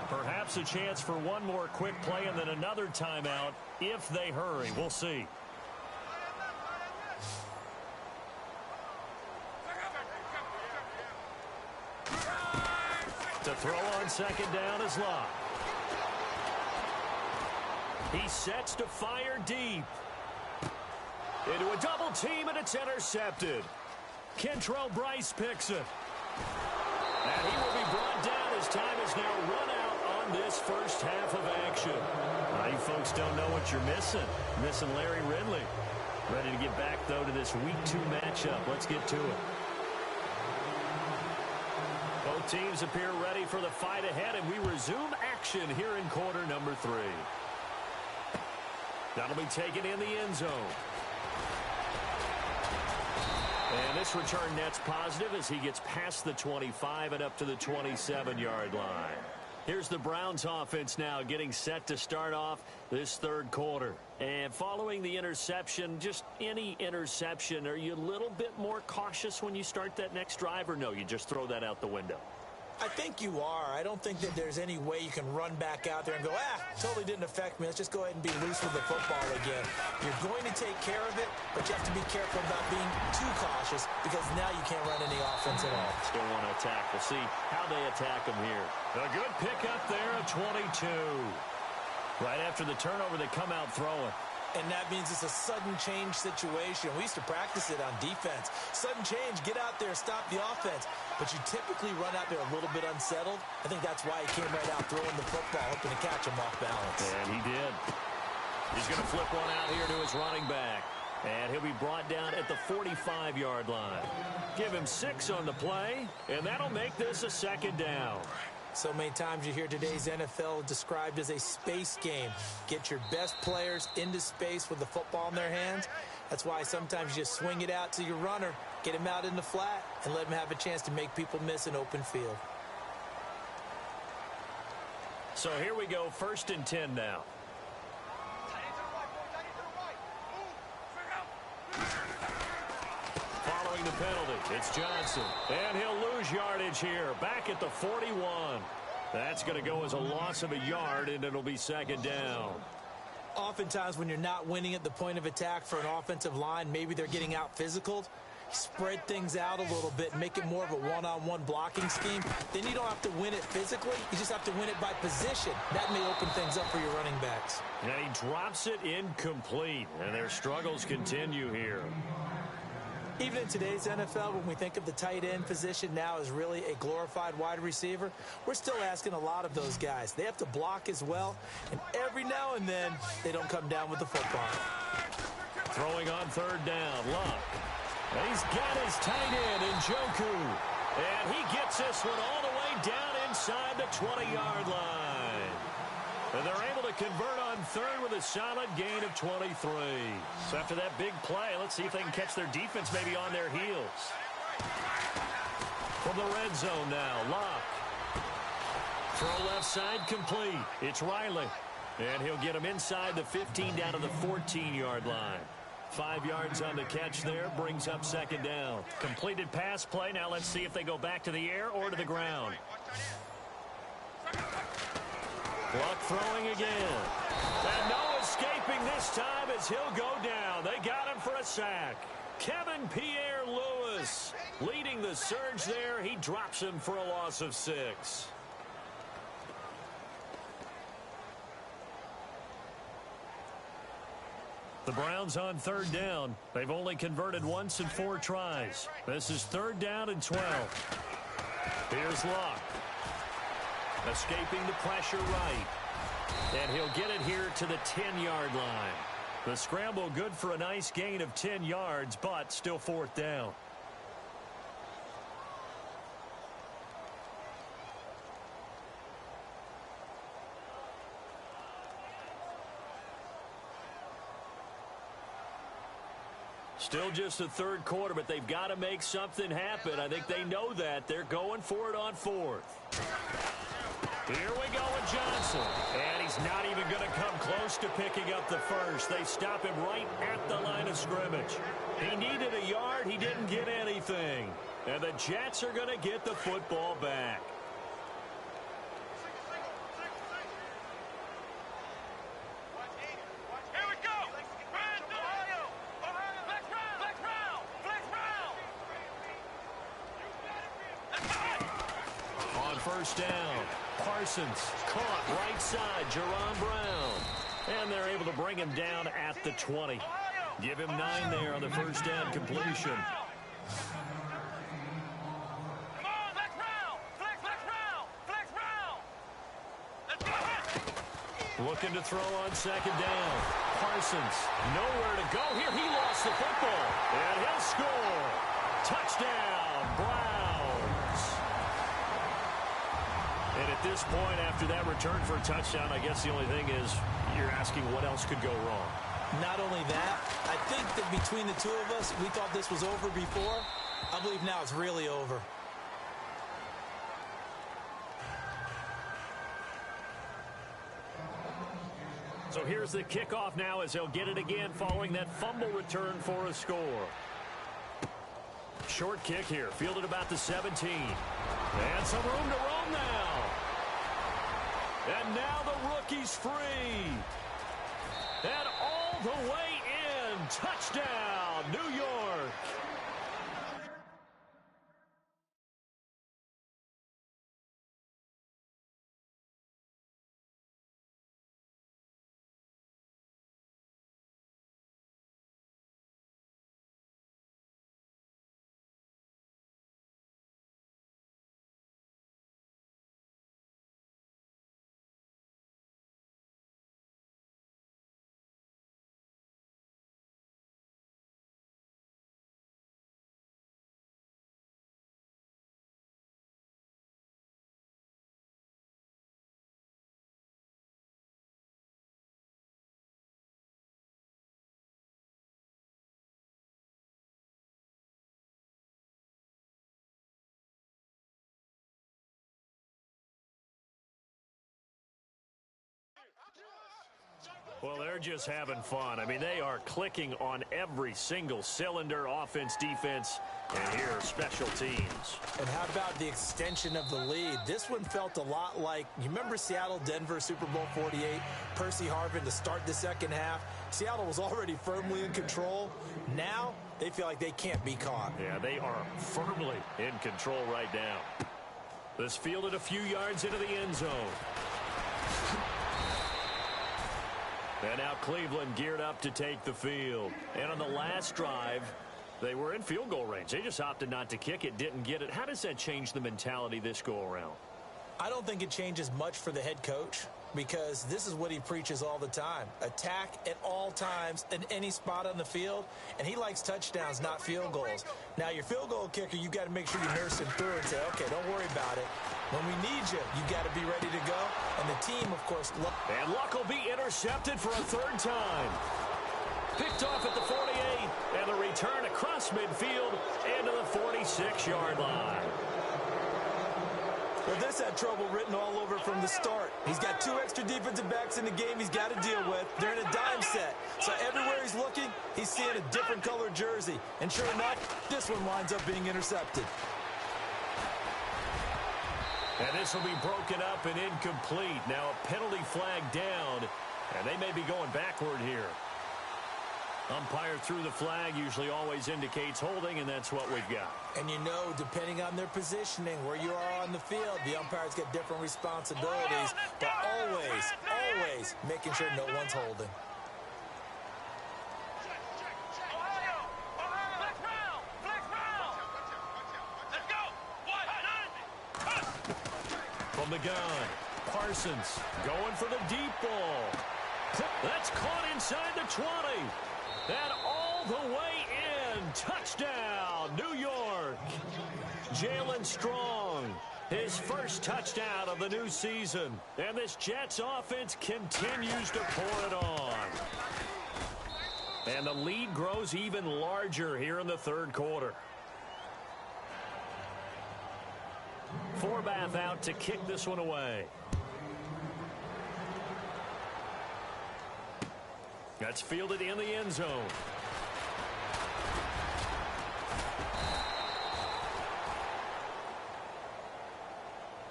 Perhaps a chance for one more quick play and then another timeout if they hurry. We'll see. To throw on second down is Luck. He sets to fire deep. Into a double team, and it's intercepted. Kentrell Brice picks it. And he will be brought down as time is now run out on this first half of action. You folks don't know what you're missing. Missing Larry Ridley. Ready to get back, though, to this Week 2 matchup. Let's get to it. Both teams appear ready for the fight ahead, and we resume action here in quarter number 3. That'll be taken in the end zone. And this return net's positive as he gets past the 25 and up to the 27-yard line. Here's the Browns offense now getting set to start off this third quarter. And following the interception, just any interception, are you a little bit more cautious when you start that next drive, or no, you just throw that out the window? I think you are. I don't think that there's any way you can run back out there and go, totally didn't affect me. Let's just go ahead and be loose with the football again. You're going to take care of it, but you have to be careful about being too cautious because now you can't run any offense at all. Still want to attack. We'll see how they attack them here. A good pickup there at 22. Right after the turnover, they come out throwing. And that means it's a sudden change situation. We used to practice it on defense. Sudden change, get out there, stop the offense. But you typically run out there a little bit unsettled. I think that's why he came right out throwing the football, hoping to catch him off balance. And he did. He's going to flip one out here to his running back. And he'll be brought down at the 45-yard line. Give him 6 on the play, and that'll make this a second down. So many times you hear today's NFL described as a space game. Get your best players into space with the football in their hands. That's why sometimes you just swing it out to your runner, get him out in the flat, and let him have a chance to make people miss an open field. So here we go, 1st and 10 now. Following the penalty, it's Johnson. And he'll lose yardage here, back at the 41. That's going to go as a loss of a yard, and it'll be second down. Oftentimes when you're not winning at the point of attack for an offensive line, maybe they're getting out physical. Spread things out a little bit, make it more of a one-on-one blocking scheme. Then you don't have to win it physically. You just have to win it by position. That may open things up for your running backs. And he drops it incomplete, and their struggles continue here. Even in today's NFL, when we think of the tight end position now as really a glorified wide receiver, we're still asking a lot of those guys. They have to block as well, and every now and then, they don't come down with the football. Throwing on third down, Luck. He's got his tight end, Njoku. And he gets this one all the way down inside the 20-yard line. And they're able to convert on third with a solid gain of 23. So after that big play, let's see if they can catch their defense maybe on their heels. From the red zone now, Luck. Throw left side complete. It's Riley. And he'll get him inside the 15 down to the 14-yard line. 5 yards on the catch there, brings up second down. Completed pass play. Now let's see if they go back to the air or to the ground. Luck throwing again. And no escaping this time as he'll go down. They got him for a sack. Kevin Pierre-Louis leading the surge there. He drops him for a loss of 6. The Browns on third down. They've only converted once in 4 tries. This is third down and 12. Here's Luck. Escaping the pressure right. And he'll get it here to the 10-yard line. The scramble good for a nice gain of 10 yards, but still fourth down. Still just the third quarter, but they've got to make something happen. I think they know that. They're going for it on fourth. Here we go with Johnson. And he's not even going to come close to picking up the first. They stop him right at the line of scrimmage. He needed a yard. He didn't get anything. And the Jets are going to get the football back. First down. Parsons caught right side. Jerron Brown. And they're able to bring him down at the 20. Give him 9 there on the first down completion. Looking to throw on second down. Parsons nowhere to go here. He lost the football. And he'll score. Touchdown, Browns. And at this point, after that return for a touchdown, I guess the only thing is you're asking what else could go wrong. Not only that, I think that between the two of us, we thought this was over before. I believe now it's really over. So here's the kickoff now as they'll get it again following that fumble return for a score. Short kick here, fielded about the 17. And some room to roam now. And now the rookie's free. And all the way in. Touchdown, New York. Well, they're just having fun. I mean, they are clicking on every single cylinder, offense, defense, and here, special teams. And how about the extension of the lead? This one felt a lot like, you remember Seattle, Denver, Super Bowl 48, Percy Harvin to start the second half. Seattle was already firmly in control. Now, they feel like they can't be caught. Yeah, they are firmly in control right now. This fielded a few yards into the end zone. And now Cleveland geared up to take the field. And on the last drive, they were in field goal range. They just opted not to kick it, didn't get it. How does that change the mentality this go-around? I don't think it changes much for the head coach because this is what he preaches all the time. Attack at all times in any spot on the field, and he likes touchdowns, not field goals. Now, your field goal kicker, you got to make sure you nurse him through and say, okay, don't worry about it. When we need you, you got to be ready to go. And the team, of course, and Luck will be intercepted for a third time. Picked off at the 48, and the return across midfield into the 46-yard line. Well, this had trouble written all over from the start. He's got 2 extra defensive backs in the game he's got to deal with. They're in a dime set. So everywhere he's looking, he's seeing a different colored jersey. And sure enough, this one winds up being intercepted. And this will be broken up and incomplete. Now a penalty flag down, and they may be going backward here. Umpire threw the flag, usually always indicates holding, and that's what we've got. And you know, depending on their positioning, where you are on the field, the umpires get different responsibilities, but always making sure no one's holding. From the gun, Parsons going for the deep ball. That's caught inside the 20. And all the way in. Touchdown, New York. Jalen Strong, his first touchdown of the new season. And this Jets offense continues to pour it on. And the lead grows even larger here in the third quarter. Forbath out to kick this one away. That's fielded in the end zone.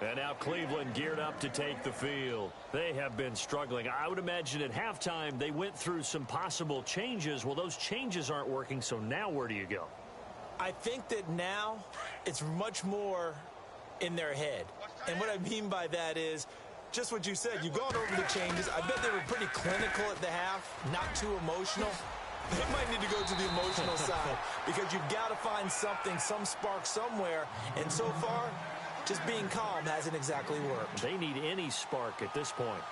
And now Cleveland geared up to take the field. They have been struggling. I would imagine at halftime they went through some possible changes. Well, those changes aren't working, so now where do you go? I think that now it's much more in their head. And what I mean by that is just what you said. You've gone over the changes. I bet they were pretty clinical at the half, not too emotional. They might need to go to the emotional side because you've got to find something, some spark somewhere. And so far, just being calm hasn't exactly worked. They need any spark at this point.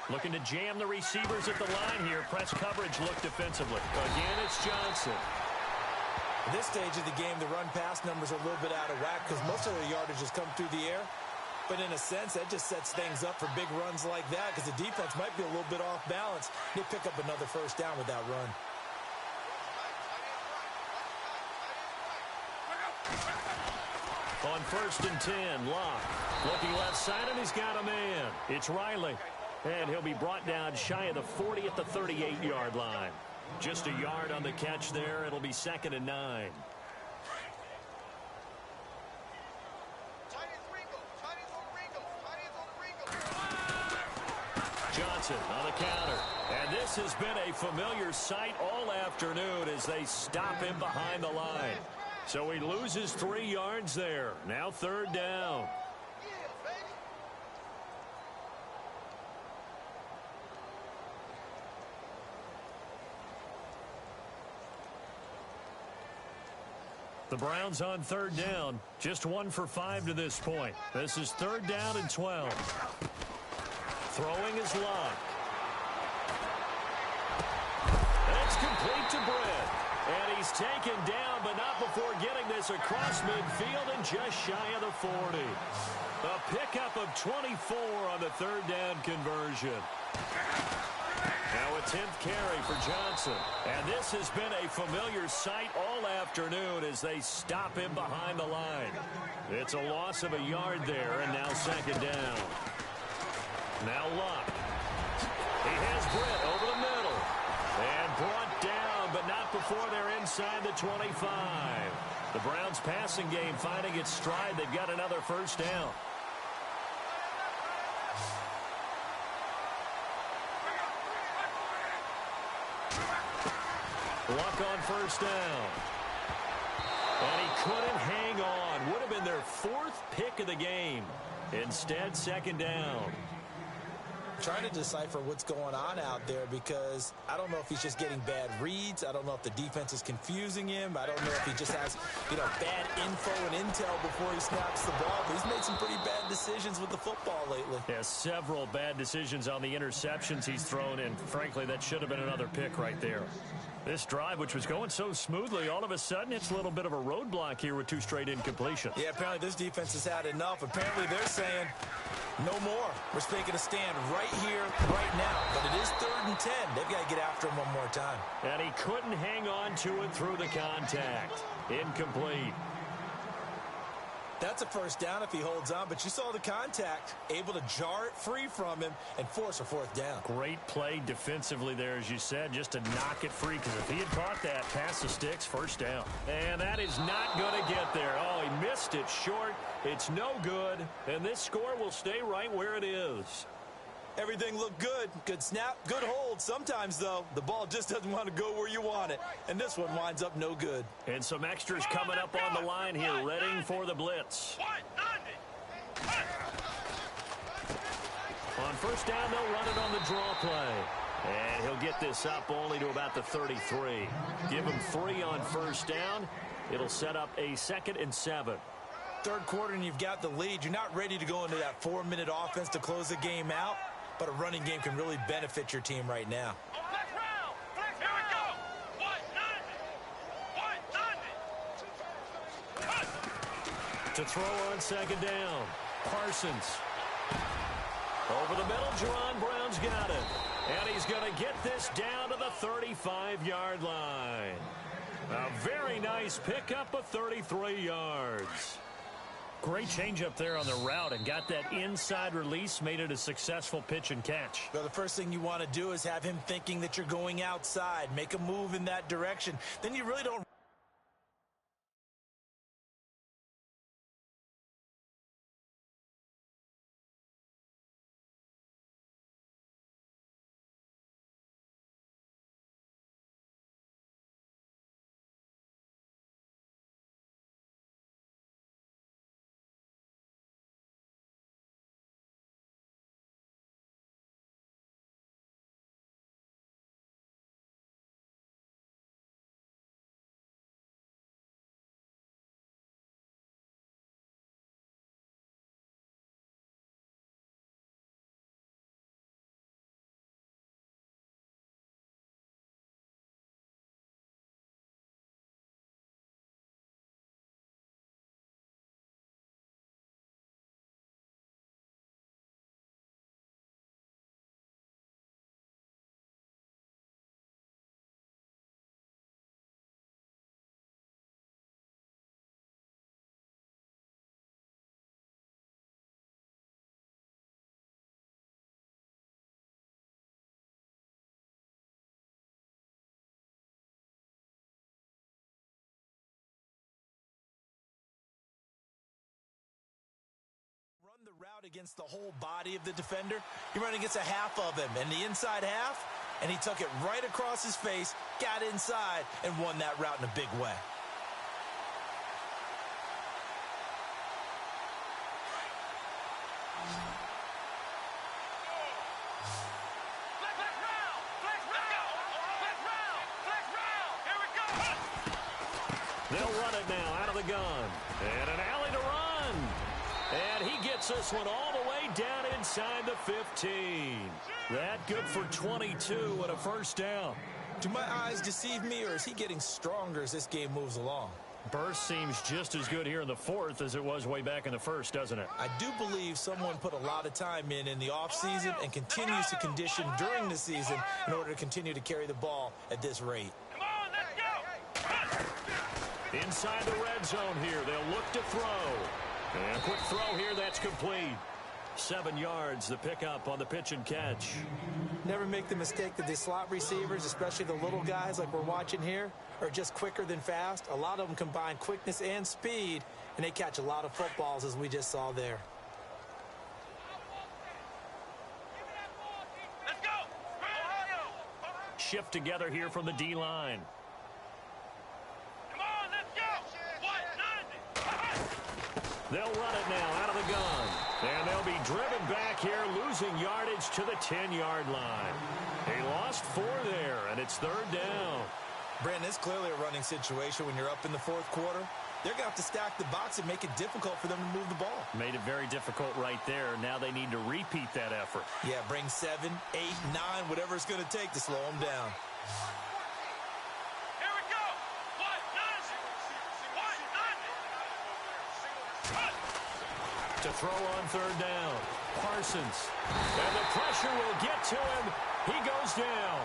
Looking to jam the receivers at the line here. Press coverage look defensively. Again, it's Johnson. At this stage of the game, the run-pass numbers are a little bit out of whack because most of their yardage has come through the air. But in a sense, that just sets things up for big runs like that because the defense might be a little bit off balance. They pick up another first down with that run. On 1st and 10, Locke. Looking left side, and he's got a man. It's Riley. And he'll be brought down shy of the 40 at the 38-yard line. Just a yard on the catch there. It'll be 2nd and 9. Johnson on the counter. And this has been a familiar sight all afternoon as they stop him behind the line. So he loses 3 yards there. Now 3rd down. The Browns on 3rd down. Just 1 for 5 to this point. This is 3rd down and 12. Throwing is Locke. It's complete to Brett. And he's taken down, but not before getting this across midfield and just shy of the 40. A pickup of 24 on the 3rd down conversion. Now a 10th carry for Johnson. And this has been a familiar sight all afternoon as they stop him behind the line. It's a loss of a yard there, and now 2nd down. Now Locke. He has Britt over the middle. And brought down, but not before they're inside the 25. The Browns passing game finding its stride. They've got another first down. Luck on first down. And he couldn't hang on. Would have been their 4th pick of the game. Instead, 2nd down. Trying to decipher what's going on out there because I don't know if he's just getting bad reads. I don't know if the defense is confusing him. I don't know if he just has, bad info and intel before he snaps the ball. But he's made some pretty bad decisions with the football lately. Yeah, several bad decisions on the interceptions he's thrown, and frankly, that should have been another pick right there. This drive, which was going so smoothly, all of a sudden it's a little bit of a roadblock here with 2 straight incompletions. Yeah, apparently this defense has had enough. Apparently they're saying, no more. We're taking a stand right here, right now. But it is 3rd and 10. They've got to get after him one more time. And he couldn't hang on to it through the contact. Incomplete. That's a first down if he holds on, but you saw the contact, able to jar it free from him and force a 4th down. Great play defensively there, as you said, just to knock it free, because if he had caught that, past the sticks, first down. And that is not going to get there. Oh, he missed it short. It's no good, and this score will stay right where it is. Everything looked good. Good snap, good hold. Sometimes, though, the ball just doesn't want to go where you want it. And this one winds up no good. And some extras coming up on the line here, readying for the blitz. On first down, they'll run it on the draw play. And he'll get this up only to about the 33. Give him 3 on first down. It'll set up a 2nd and 7. 3rd quarter, and you've got the lead. You're not ready to go into that 4-minute offense to close the game out. But a running game can really benefit your team right now. Here we go. To throw on second down, Parsons. Over the middle, Jerron Brown's got it. And he's going to get this down to the 35-yard line. A very nice pickup of 33 yards. Great change up there on the route and got that inside release, made it a successful pitch and catch. Well, the first thing you want to do is have him thinking that you're going outside. Make a move in that direction. Then you really don't. Run the route against the whole body of the defender. He ran against a half of him, and the inside half, and he took it right across his face, got inside, and won that route in a big way. They'll run it now out of the gun. And an alley to run. And he gets this one all the way down inside the 15. That good for 22 and a first down. Do my eyes deceive me, or is he getting stronger as this game moves along? Burst seems just as good here in the fourth as it was way back in the first, doesn't it? I do believe someone put a lot of time in the offseason and continues to condition during the season in order to continue to carry the ball at this rate. Come on, let's go! Inside the red zone here. They'll look to throw. And a quick throw here. That's complete. 7 yards, the pickup on the pitch and catch. Never make the mistake that the slot receivers, especially the little guys like we're watching here, are just quicker than fast. A lot of them combine quickness and speed, and they catch a lot of footballs, as we just saw there. Let's go! Ohio! Shift together here from the D-line. Come on, let's go! What? They'll run it now out of the gun. And they'll be driven back here, losing yardage to the 10-yard line. He lost 4 there, and it's 3rd down. Brandon, it's clearly a running situation when you're up in the fourth quarter. They're going to have to stack the box and make it difficult for them to move the ball. Made it very difficult right there. Now they need to repeat that effort. Yeah, bring 7, 8, 9, whatever it's going to take to slow them down. Here we go! What? To throw on 3rd down. Parsons. And the pressure will get to him. He goes down.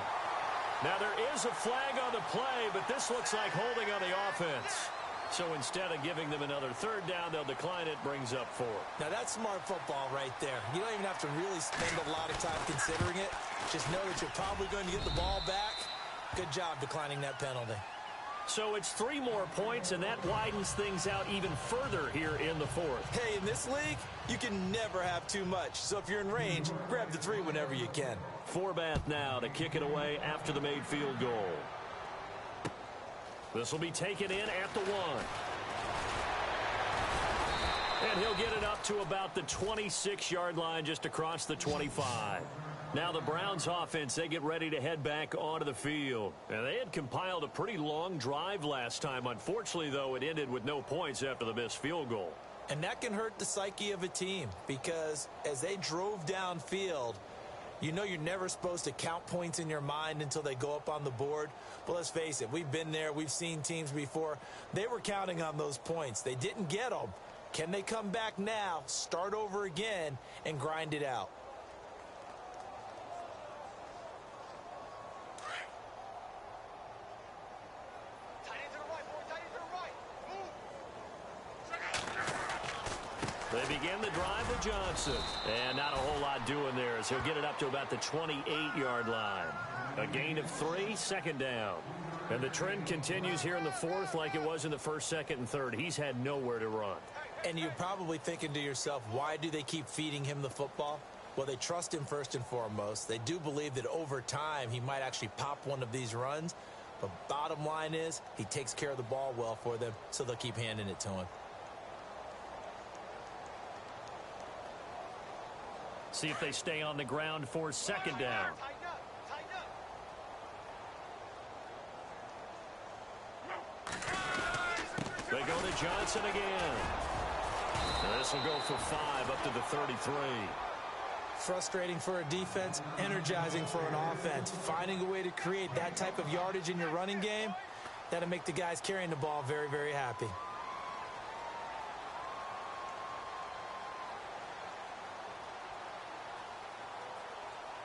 Now there is a flag on the play, but this looks like holding on the offense. So instead of giving them another 3rd down, they'll decline it, brings up 4. Now that's smart football right there. You don't even have to really spend a lot of time considering it. Just know that you're probably going to get the ball back. Good job declining that penalty. So it's 3 more points, and that widens things out even further here in the 4th. Hey, in this league, you can never have too much. So if you're in range, grab the 3 whenever you can. Forbath now to kick it away after the made field goal. This will be taken in at the 1. And he'll get it up to about the 26-yard line, just across the 25. Now the Browns offense, they get ready to head back onto the field. And they had compiled a pretty long drive last time. Unfortunately, though, it ended with no points after the missed field goal. And that can hurt the psyche of a team, because as they drove downfield, you know you're never supposed to count points in your mind until they go up on the board. But let's face it, we've been there. We've seen teams before. They were counting on those points. They didn't get them. Can they come back now, start over again, and grind it out? They begin the drive with Johnson. And not a whole lot doing there as he'll get it up to about the 28-yard line. A gain of 3, second down. And the trend continues here in the fourth like it was in the first, second, and third. He's had nowhere to run. And you're probably thinking to yourself, why do they keep feeding him the football? Well, they trust him first and foremost. They do believe that over time he might actually pop one of these runs. But bottom line is he takes care of the ball well for them, so they'll keep handing it to him. See if they stay on the ground for second down. They go to Johnson again. This will go for 5 up to the 33. Frustrating for a defense, energizing for an offense. Finding a way to create that type of yardage in your running game, that'll make the guys carrying the ball very, very happy.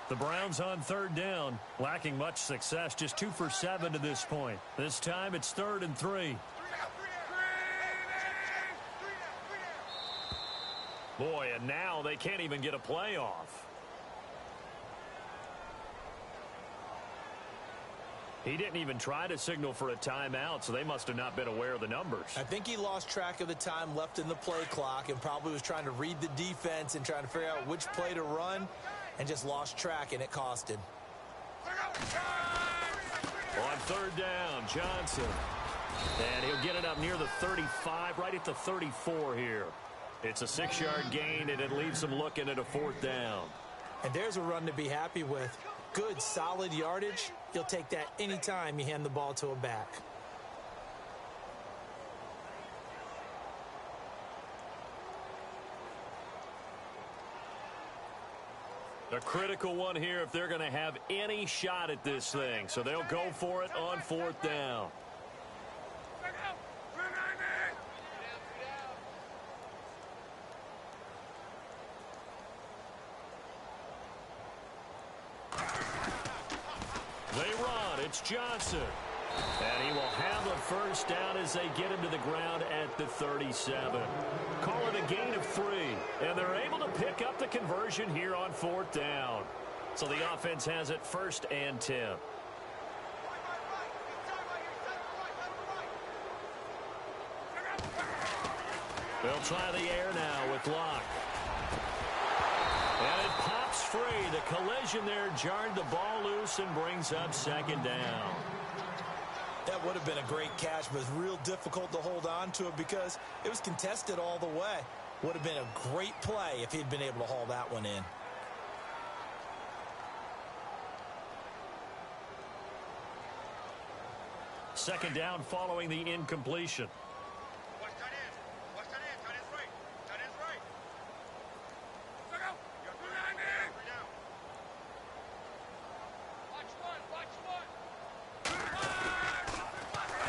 The Browns on third down, lacking much success, just 2 for 7 to this point. This time it's 3rd and 3. Boy, and now they can't even get a play off. He didn't even try to signal for a timeout, so they must have not been aware of the numbers. I think he lost track of the time left in the play clock and probably was trying to read the defense and trying to figure out which play to run and just lost track, and it cost him. On third down, Johnson. And he'll get it up near the 35, right at the 34 here. It's a 6-yard gain, and it leaves them looking at a 4th down. And there's a run to be happy with. Good, solid yardage. You'll take that anytime you hand the ball to a back. A critical one here if they're going to have any shot at this thing. So they'll go for it on 4th down. They run. It's Johnson. And he will have a first down as they get him to the ground at the 37. Call it a gain of 3. And they're able to pick up the conversion here on 4th down. So the offense has it 1st and 10. They'll try the air now with Locke. And it pops free. The collision there jarred the ball loose and brings up 2nd down. That would have been a great catch, but it's real difficult to hold on to it because it was contested all the way. Would have been a great play if he'd been able to haul that one in. Second down following the incompletion. Watch tight end. Watch tight end. Tight end's right. Tight end's right. Look out. You got 3 down. Watch one. Watch one.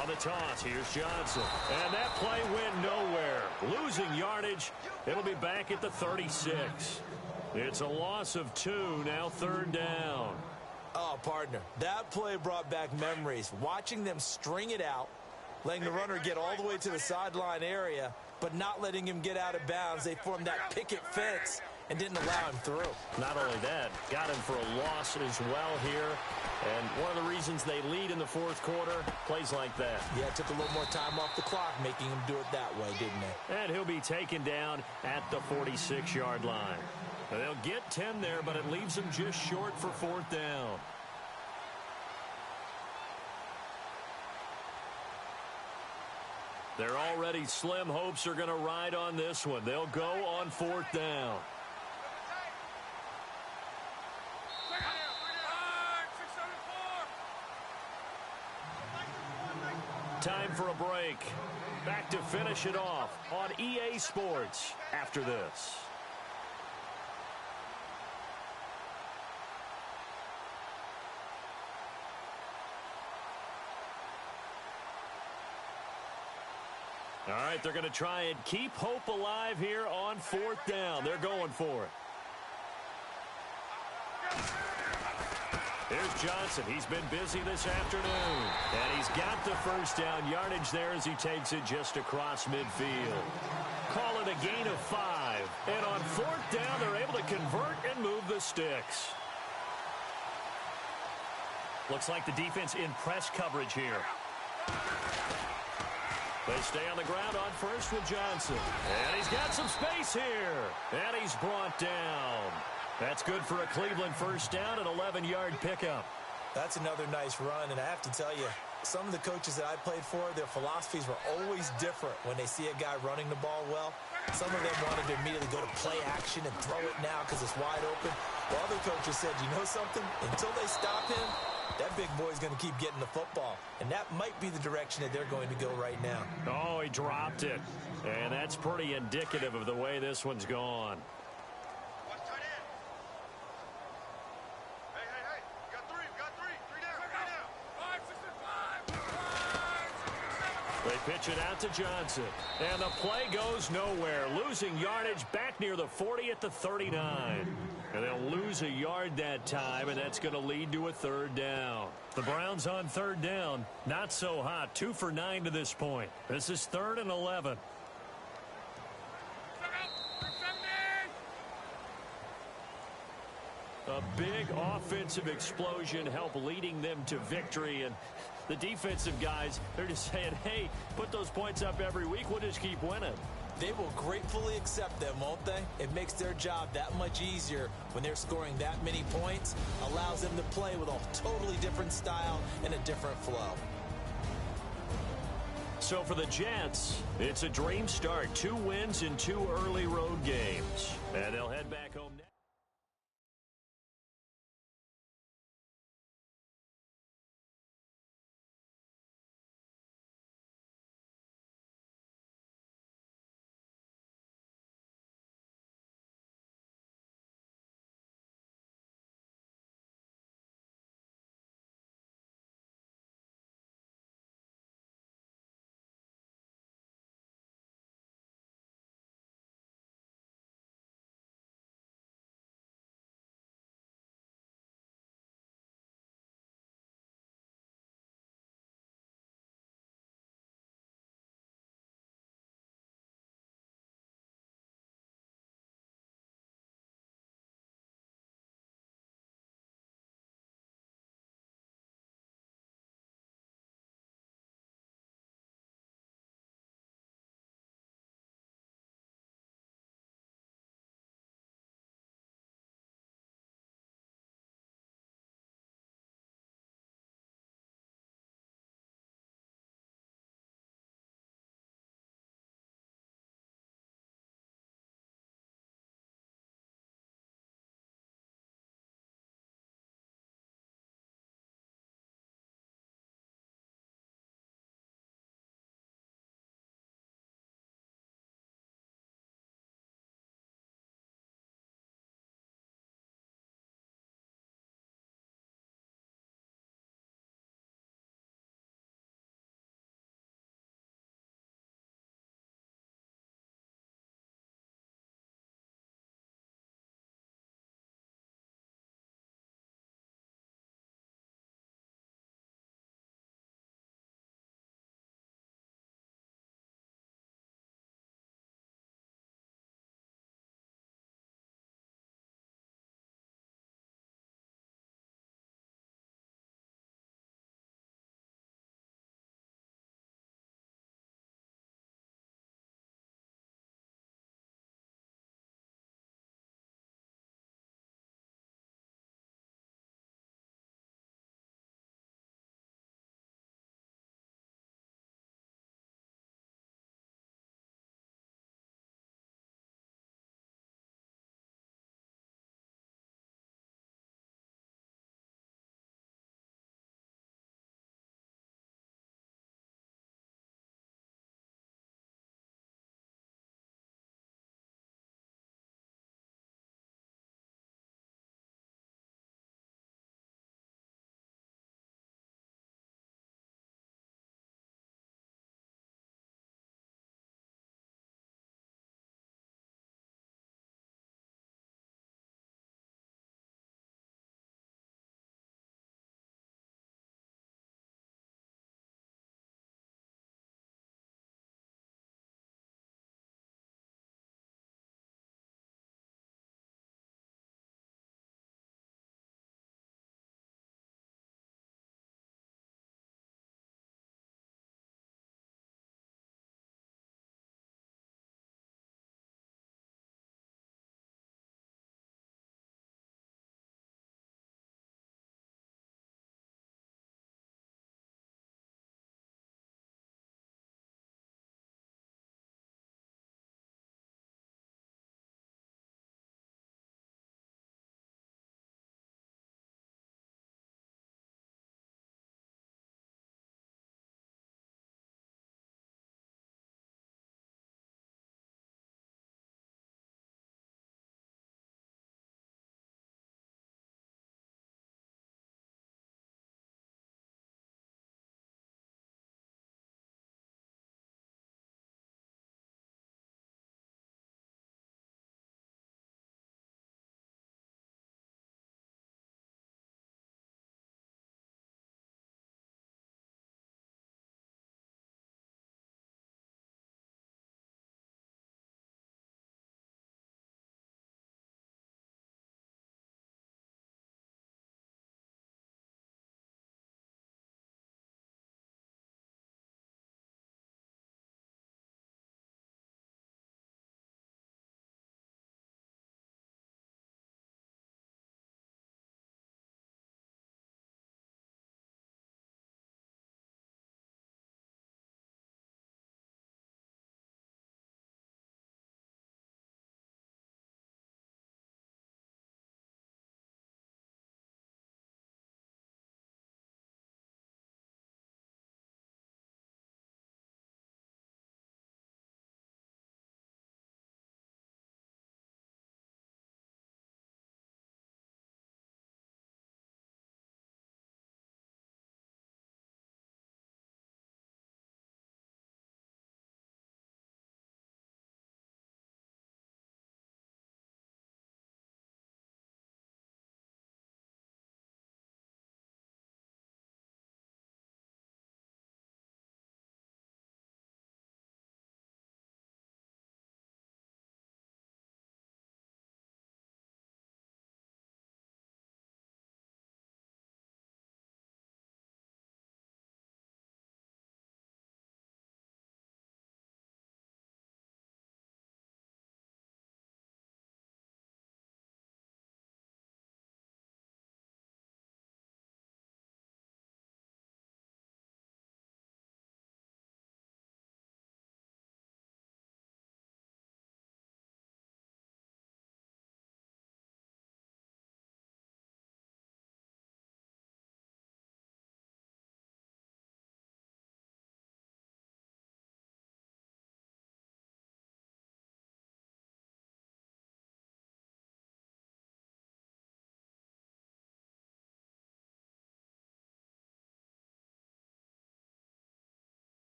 On the toss, here's Johnson. And that play went nowhere. Losing yardage. It'll be back at the 36. It's a loss of 2, now 3rd down. Oh, partner, that play brought back memories. Watching them string it out, letting the runner get all the way to the sideline area, but not letting him get out of bounds. They formed that picket fence and didn't allow him through. Not only that, got him for a loss as well here. And one of the reasons they lead in the 4th quarter, plays like that. Yeah, it took a little more time off the clock, making him do it that way, didn't it? And he'll be taken down at the 46-yard line. They'll get 10 there, but it leaves them just short for 4th down. Their already slim hopes are going to ride on this one. They'll go on 4th down. Time for a break. Back to finish it off on EA Sports after this. All right, they're going to try and keep hope alive here on 4th down. They're going for it. Here's Johnson. He's been busy this afternoon. And he's got the first down yardage there as he takes it just across midfield. Call it a gain of 5. And on 4th down, they're able to convert and move the sticks. Looks like the defense in press coverage here. They stay on the ground on first with Johnson. And he's got some space here. And he's brought down. That's good for a Cleveland first down, an 11-yard pickup. That's another nice run, and I have to tell you, some of the coaches that I played for, their philosophies were always different when they see a guy running the ball well. Some of them wanted to immediately go to play action and throw it now because it's wide open. While other coaches said, you know something? Until they stop him, that big boy's going to keep getting the football. And that might be the direction that they're going to go right now. Oh, he dropped it. And that's pretty indicative of the way this one's gone. They pitch it out to Johnson. And the play goes nowhere. Losing yardage back near the 40 at the 39. And they'll lose a yard that time, and that's going to lead to a 3rd down. The Browns on 3rd down. Not so hot. 2 for 9 to this point. This is 3rd and 11. A big offensive explosion helped leading them to victory. And the defensive guys, they're just saying, hey, put those points up every week. We'll just keep winning. They will gratefully accept them, won't they? It makes their job that much easier when they're scoring that many points. Allows them to play with a totally different style and a different flow. So for the Jets, it's a dream start. 2 wins in 2 early road games. And they'll head back home.